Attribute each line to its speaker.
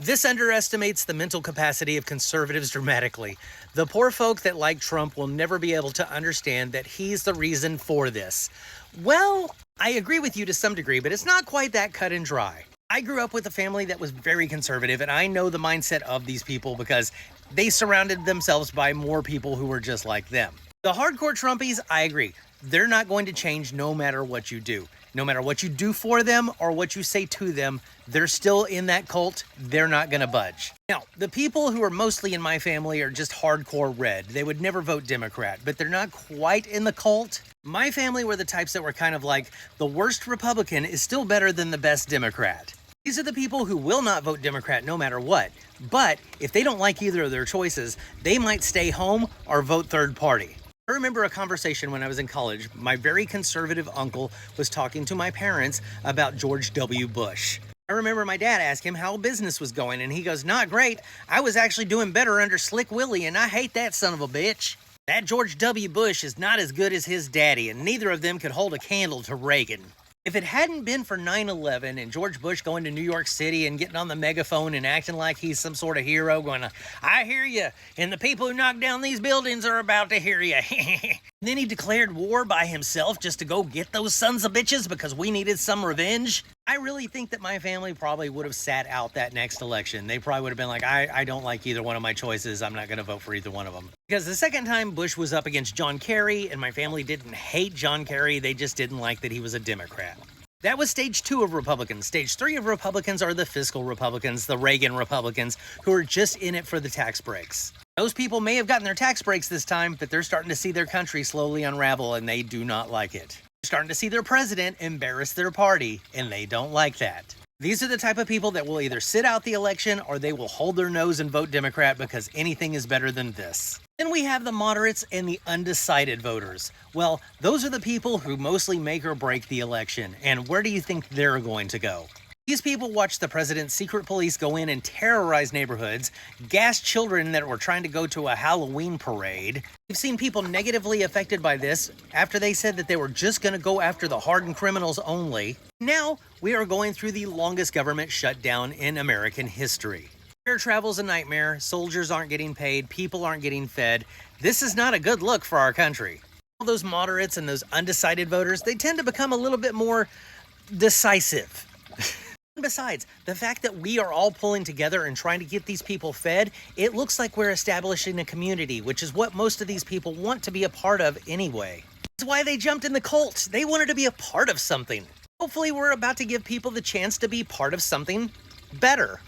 Speaker 1: This underestimates the mental capacity of conservatives dramatically. The poor folk that like Trump will never be able to understand that he's the reason for this. Well, I agree with you to some degree, but it's not quite that cut and dry. I grew up with a family that was very conservative, and I know the mindset of these people because they surrounded themselves by more people who were just like them. The hardcore Trumpies, I agree. They're not going to change no matter what you do. No matter what you do for them or what you say to them, they're still in that cult. They're not going to budge. Now, the people who are mostly in my family are just hardcore red. They would never vote Democrat, but they're not quite in the cult. My family were the types that were kind of like, the worst Republican is still better than the best Democrat. These are the people who will not vote Democrat no matter what. But if they don't like either of their choices, they might stay home or vote third party. I remember a conversation when I was in college. My very conservative uncle was talking to my parents about George W. Bush. I remember my dad asked him how business was going, and he goes, "Not great. I was actually doing better under Slick Willie, and I hate that son of a bitch." That George W. Bush is not as good as his daddy, and neither of them could hold a candle to Reagan. If it hadn't been for 9/11 and George Bush going to New York City and getting on the megaphone and acting like he's some sort of hero going, "I hear you, and the people who knocked down these buildings are about to hear you." Then he declared war by himself just to go get those sons of bitches because we needed some revenge. I really think that my family probably would have sat out that next election. They probably would have been like, I don't like either one of my choices. I'm not going to vote for either one of them. Because the second time Bush was up against John Kerry, and my family didn't hate John Kerry. They just didn't like that he was a Democrat. That was stage 2 of Republicans. Stage 3 of Republicans are the fiscal Republicans, the Reagan Republicans, who are just in it for the tax breaks. Those people may have gotten their tax breaks this time, but they're starting to see their country slowly unravel, and they do not like it. They're starting to see their president embarrass their party, and they don't like that. These are the type of people that will either sit out the election or they will hold their nose and vote Democrat because anything is better than this. Then we have the moderates and the undecided voters. Well, those are the people who mostly make or break the election. And where do you think they're going to go? These people watch the president's secret police go in and terrorize neighborhoods, gas children that were trying to go to a Halloween parade. We've seen people negatively affected by this after they said that they were just going to go after the hardened criminals only. Now, we are going through the longest government shutdown in American history. Air travel's a nightmare, soldiers aren't getting paid, people aren't getting fed. This is not a good look for our country. All those moderates and those undecided voters, they tend to become a little bit more decisive. Besides, the fact that we are all pulling together and trying to get these people fed, it looks like we're establishing a community, which is what most of these people want to be a part of anyway. That's why they jumped in the cult. They wanted to be a part of something. Hopefully, we're about to give people the chance to be part of something better.